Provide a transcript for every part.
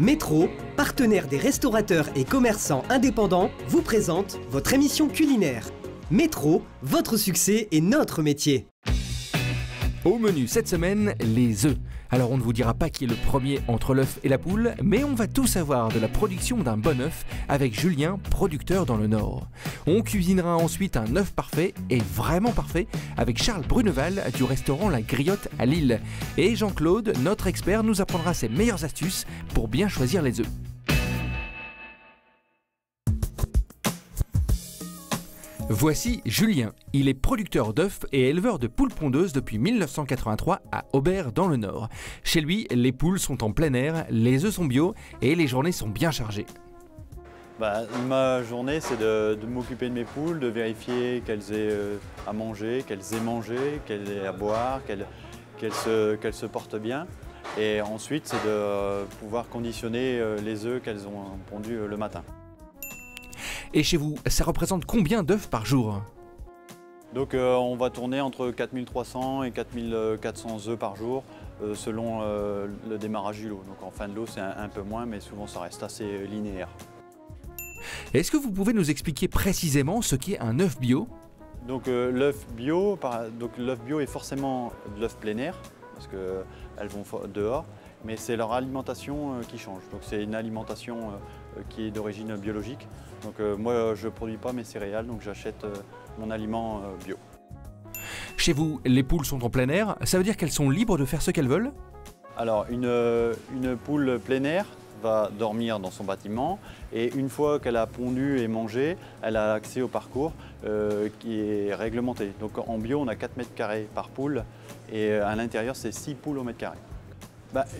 Métro, partenaire des restaurateurs et commerçants indépendants, vous présente votre émission culinaire. Métro, votre succès est notre métier. Au menu cette semaine, les œufs. Alors on ne vous dira pas qui est le premier entre l'œuf et la poule, mais on va tout savoir de la production d'un bon œuf avec Julien, producteur dans le Nord. On cuisinera ensuite un œuf parfait, et vraiment parfait, avec Charles Bruneval du restaurant La Griotte à Lille. Et Jean-Claude, notre expert, nous apprendra ses meilleures astuces pour bien choisir les œufs. Voici Julien. Il est producteur d'œufs et éleveur de poules pondeuses depuis 1983 à Aubert dans le Nord. Chez lui, les poules sont en plein air, les œufs sont bio et les journées sont bien chargées. Ma journée, c'est de m'occuper de mes poules, de vérifier qu'elles aient à manger, qu'elles aient mangé, qu'elles aient à boire, qu'elles se portent bien. Et ensuite, c'est de pouvoir conditionner les œufs qu'elles ont pondus le matin. Et chez vous, ça représente combien d'œufs par jour? Donc on va tourner entre 4300 et 4400 œufs par jour selon le démarrage du lot. Donc en fin de lot, c'est un peu moins, mais souvent ça reste assez linéaire. Est-ce que vous pouvez nous expliquer précisément ce qu'est un œuf bio? Donc l'œuf bio est forcément de l'œuf plein air, parce qu'elles vont dehors, mais c'est leur alimentation qui change. Donc c'est une alimentation qui est d'origine biologique. Donc moi je ne produis pas mes céréales, donc j'achète mon aliment bio. Chez vous, les poules sont en plein air, ça veut dire qu'elles sont libres de faire ce qu'elles veulent? Alors une poule plein air va dormir dans son bâtiment et une fois qu'elle a pondu et mangé, elle a accès au parcours qui est réglementé. Donc en bio, on a 4 mètres carrés par poule et à l'intérieur, c'est 6 poules au mètre carré.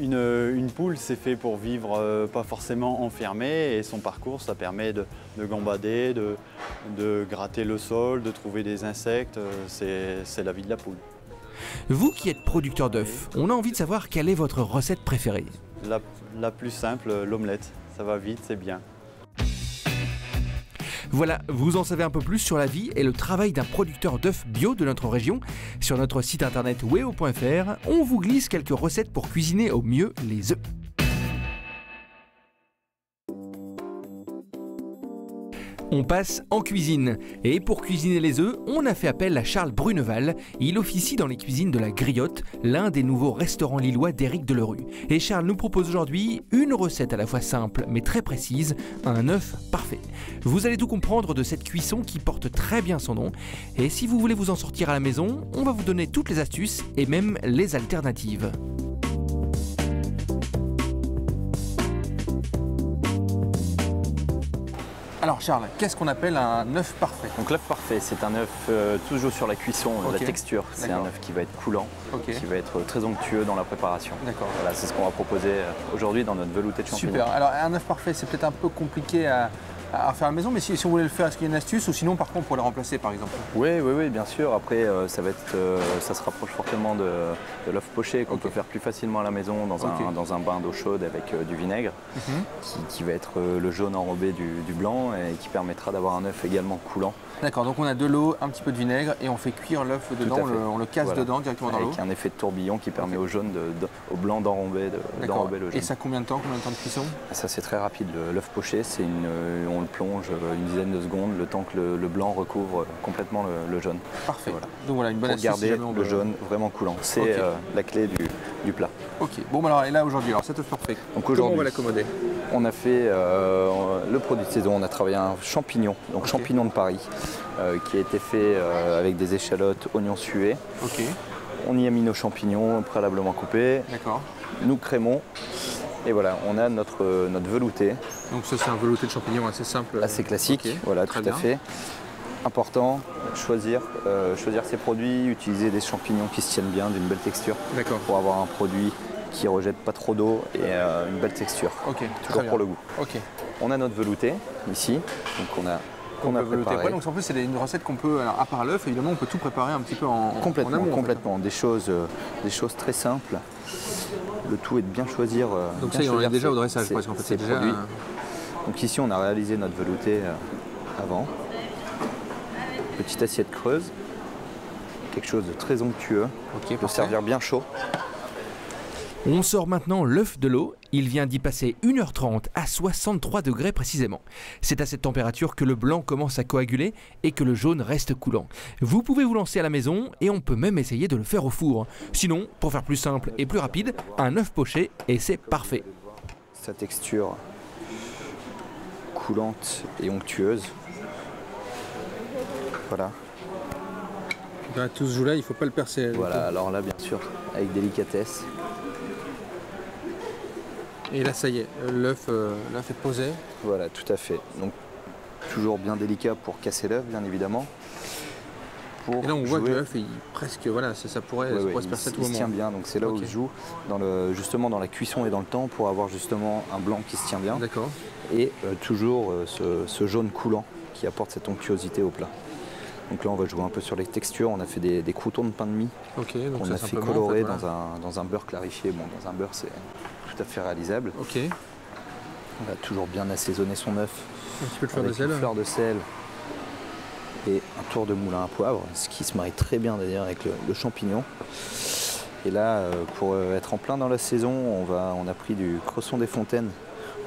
Une poule, c'est fait pour vivre pas forcément enfermée et son parcours, ça permet de gambader, de gratter le sol, de trouver des insectes, c'est la vie de la poule. Vous qui êtes producteur d'œufs, on a envie de savoir quelle est votre recette préférée. La plus simple, l'omelette, ça va vite, c'est bien. Voilà, vous en savez un peu plus sur la vie et le travail d'un producteur d'œufs bio de notre région. Sur notre site internet weo.fr, on vous glisse quelques recettes pour cuisiner au mieux les œufs. On passe en cuisine. Et pour cuisiner les œufs, on a fait appel à Charles Bruneval. Il officie dans les cuisines de La Griotte, l'un des nouveaux restaurants lillois d'Éric Delerue. Et Charles nous propose aujourd'hui une recette à la fois simple mais très précise, un œuf parfait. Vous allez tout comprendre de cette cuisson qui porte très bien son nom. Et si vous voulez vous en sortir à la maison, on va vous donner toutes les astuces et même les alternatives. Alors Charles, qu'est-ce qu'on appelle un œuf parfait? Donc l'œuf parfait, c'est un œuf toujours sur la cuisson, la texture. C'est un œuf qui va être coulant, qui va être très onctueux dans la préparation. Voilà, c'est ce qu'on va proposer aujourd'hui dans notre velouté de champignons. Super, alors un œuf parfait, c'est peut-être un peu compliqué à faire à la maison, mais si on voulait le faire, est-ce qu'il y a une astuce ou sinon par contre on pourrait le remplacer par exemple? Oui, bien sûr. Après, ça se rapproche fortement de l'œuf poché qu'on peut faire plus facilement à la maison dans un bain d'eau chaude avec du vinaigre, qui va être le jaune enrobé du blanc et qui permettra d'avoir un œuf également coulant. D'accord, donc on a de l'eau, un petit peu de vinaigre et on fait cuire l'œuf dedans, on le casse dedans directement dans l'eau. Avec un effet de tourbillon qui permet au jaune, au blanc d'enrober le jaune. Et ça combien de temps de cuisson? Ça c'est très rapide. L'œuf poché, on le plonge une dizaine de secondes, le temps que le blanc recouvre complètement le jaune. Parfait. Voilà. Donc voilà, une bonne astuce. Pour garder le jaune vraiment coulant. C'est la clé du plat. Ok, bon alors et là aujourd'hui, cet œuf parfait, comment on va l'accommoder? On a fait le produit de saison, on a travaillé un champignon, donc champignon de Paris, qui a été fait avec des échalotes, oignons sués. On y a mis nos champignons préalablement coupés. Nous crémons. Et voilà, on a notre velouté. Donc ça c'est un velouté de champignons assez simple. Assez classique, voilà, tout à fait. Important, choisir ses produits, utiliser des champignons qui se tiennent bien, d'une belle texture. Pour avoir un produit qui ne rejette pas trop d'eau et une belle texture. Toujours pour le goût. On a notre velouté ici, donc qu'on a préparé. Donc en plus c'est une recette qu'on peut, alors, à part l'œuf, évidemment on peut tout préparer un petit peu en amont. Complètement, des choses très simples. Le tout est de bien choisir. Donc ça, on est déjà au dressage presque en fait. C'est déjà. Donc ici, on a réalisé notre velouté avant. Petite assiette creuse, quelque chose de très onctueux. Pour servir bien chaud. On sort maintenant l'œuf de l'eau Il vient d'y passer 1h30 à 63 degrés précisément. C'est à cette température que le blanc commence à coaguler et que le jaune reste coulant. Vous pouvez vous lancer à la maison et on peut même essayer de le faire au four. Sinon, pour faire plus simple et plus rapide, un œuf poché et c'est parfait. Sa texture coulante et onctueuse. Voilà. Là, tout ce jus-là, il ne faut pas le percer. Voilà, alors là, bien sûr, avec délicatesse. Et là, ça y est, l'œuf est posé. Voilà, tout à fait. Donc, toujours bien délicat pour casser l'œuf, bien évidemment. Et là, on voit que l'œuf, presque, voilà, ça pourrait se percer à tout moment. Il se tient bien, donc c'est là où il joue, justement dans la cuisson et dans le temps, pour avoir justement un blanc qui se tient bien. D'accord. Et toujours ce jaune coulant qui apporte cette onctuosité au plat. Donc là, on va jouer un peu sur les textures. On a fait des croûtons de pain de mie qu'on a fait colorer dans un beurre clarifié. Bon, dans un beurre, c'est tout à fait réalisable. Ok. On va toujours bien assaisonner son œuf. Un petit peu de fleur de avec sel. Une fleur de sel et un tour de moulin à poivre, ce qui se marie très bien d'ailleurs avec le champignon. Et là, pour être en plein dans la saison, on a pris du cresson des fontaines.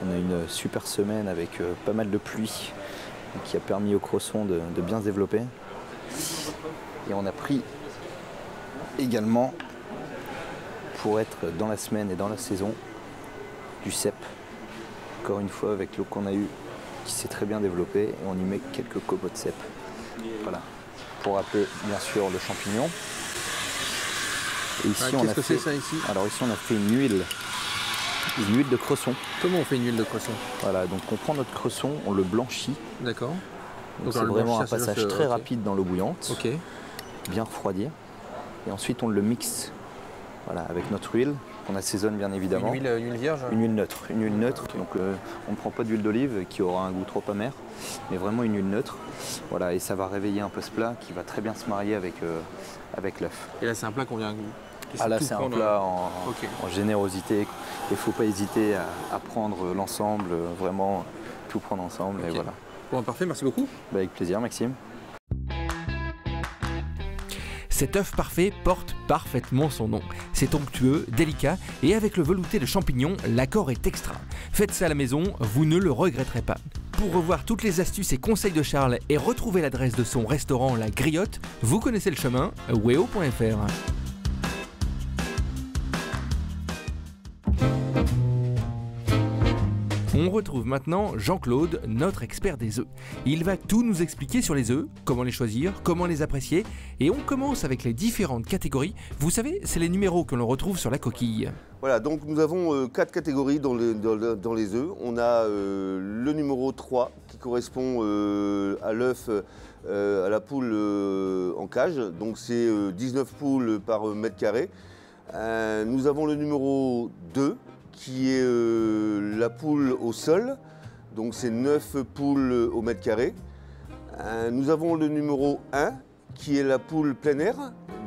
On a une super semaine avec pas mal de pluie qui a permis au cresson de bien se développer. Et on a pris également, pour être dans la semaine et dans la saison, du cèpe. Encore une fois, avec l'eau qu'on a eue, qui s'est très bien développée, et on y met quelques copeaux de cèpe. Voilà. Pour rappeler, bien sûr, le champignon. Et ici, qu'est-ce que c'est ça ici? Alors ici, on a fait une huile de cresson. Comment on fait une huile de cresson? Voilà, donc on prend notre cresson, on le blanchit. D'accord. Donc c'est vraiment un passage très rapide dans l'eau bouillante. Ok. Bien refroidir. Et ensuite, on le mixe, voilà, avec notre huile, qu'on assaisonne bien évidemment. Une huile vierge? Une huile neutre. Okay. Donc on ne prend pas d'huile d'olive qui aura un goût trop amer, mais vraiment une huile neutre. Voilà, et ça va réveiller un peu ce plat qui va très bien se marier avec l'œuf. Et là, c'est un plat qu'on vient... Ah là, c'est un plat en générosité. Il ne faut pas hésiter à prendre l'ensemble, vraiment tout prendre ensemble. Et voilà. Bon, parfait, merci beaucoup. Avec plaisir, Maxime. Cet œuf parfait porte parfaitement son nom. C'est onctueux, délicat et avec le velouté de champignons, l'accord est extra. Faites ça à la maison, vous ne le regretterez pas. Pour revoir toutes les astuces et conseils de Charles et retrouver l'adresse de son restaurant La Griotte, vous connaissez le chemin, weo.fr. On retrouve maintenant Jean-Claude, notre expert des œufs. Il va tout nous expliquer sur les œufs, comment les choisir, comment les apprécier. Et on commence avec les différentes catégories. Vous savez, c'est les numéros que l'on retrouve sur la coquille. Voilà, donc nous avons 4 catégories dans les œufs. On a le numéro 3 qui correspond à l'œuf, à la poule en cage. Donc c'est 19 poules par mètre carré. Nous avons le numéro 2 qui est la poule au sol, donc c'est 9 poules au mètre carré. Nous avons le numéro 1 qui est la poule plein air,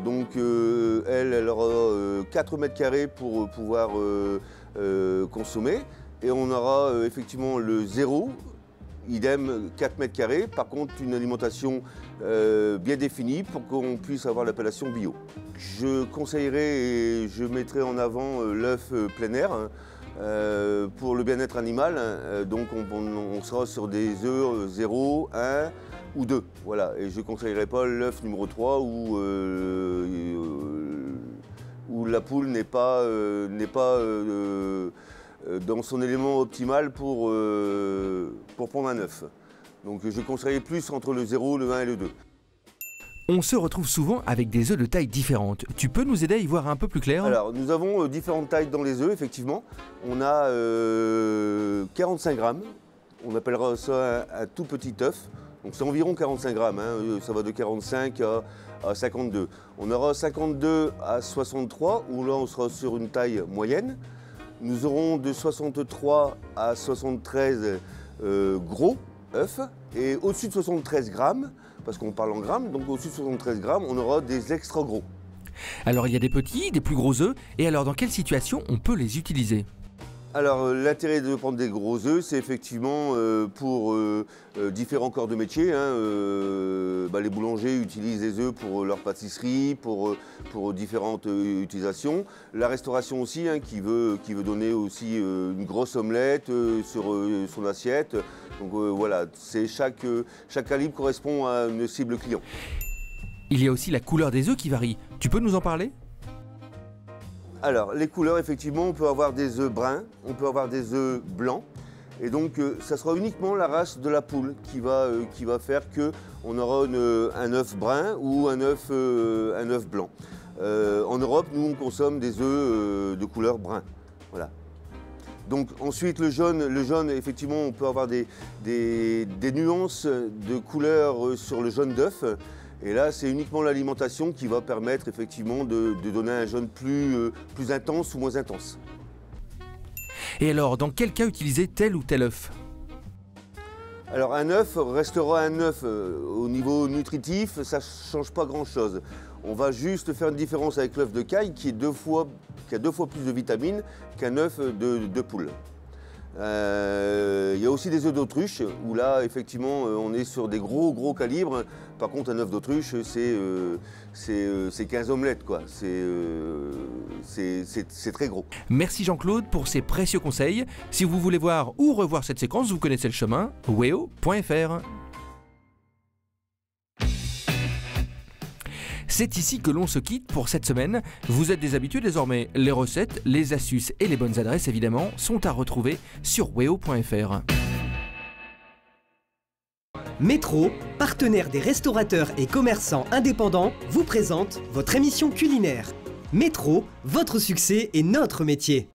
donc elle aura 4 mètres carrés pour pouvoir consommer. Et on aura effectivement le 0, idem 4 mètres carrés, par contre une alimentation bien définie pour qu'on puisse avoir l'appellation bio. Je conseillerais et je mettrai en avant l'œuf plein air pour le bien-être animal. Donc on sera sur des œufs 0, 1 ou 2. Voilà. Et je ne conseillerais pas l'œuf numéro 3 où la poule n'est pas dans son élément optimal pour prendre un œuf. Donc je conseillerais plus entre le 0, le 1 et le 2. On se retrouve souvent avec des œufs de taille différentes. Tu peux nous aider à y voir un peu plus clair? Alors, nous avons différentes tailles dans les œufs, effectivement. On a 45 grammes. On appellera ça un tout petit œuf. Donc c'est environ 45 grammes. Hein. Ça va de 45 à 52. On aura 52 à 63, où là on sera sur une taille moyenne. Nous aurons de 63 à 73 gros œufs. Et au-dessus de 73 grammes, parce qu'on parle en grammes, donc au-dessus de 73 grammes, on aura des extra gros. Alors il y a des petits, des plus gros œufs, et alors dans quelle situation on peut les utiliser? Alors l'intérêt de prendre des gros œufs, c'est effectivement pour différents corps de métier. Les boulangers utilisent les œufs pour leur pâtisserie, pour différentes utilisations. La restauration aussi, qui veut donner aussi une grosse omelette sur son assiette. Donc voilà, chaque calibre correspond à une cible client. Il y a aussi la couleur des œufs qui varie. Tu peux nous en parler ? Alors, les couleurs, effectivement, on peut avoir des œufs bruns, on peut avoir des œufs blancs. Et donc, ça sera uniquement la race de la poule qui va faire qu'on aura un œuf brun ou un œuf blanc. En Europe, nous, on consomme des œufs de couleur brun. Voilà. Donc, ensuite, le jaune, effectivement, on peut avoir des nuances de couleur sur le jaune d'œuf. Et là, c'est uniquement l'alimentation qui va permettre effectivement de donner un jaune plus intense ou moins intense. Et alors, dans quel cas utiliser tel ou tel œuf ? Alors un œuf restera un œuf. Au niveau nutritif, ça ne change pas grand-chose. On va juste faire une différence avec l'œuf de caille qui a 2 fois plus de vitamines qu'un œuf de poule. Il y a aussi des œufs d'autruche où là effectivement on est sur des gros calibres. Par contre un œuf d'autruche c'est 15 omelettes quoi. C'est très gros. Merci Jean-Claude pour ces précieux conseils. Si vous voulez voir ou revoir cette séquence, vous connaissez le chemin, weo.fr. C'est ici que l'on se quitte pour cette semaine. Vous êtes des habitués désormais. Les recettes, les astuces et les bonnes adresses évidemment sont à retrouver sur weo.fr. Métro, partenaire des restaurateurs et commerçants indépendants, vous présente votre émission culinaire. Métro, votre succès est notre métier.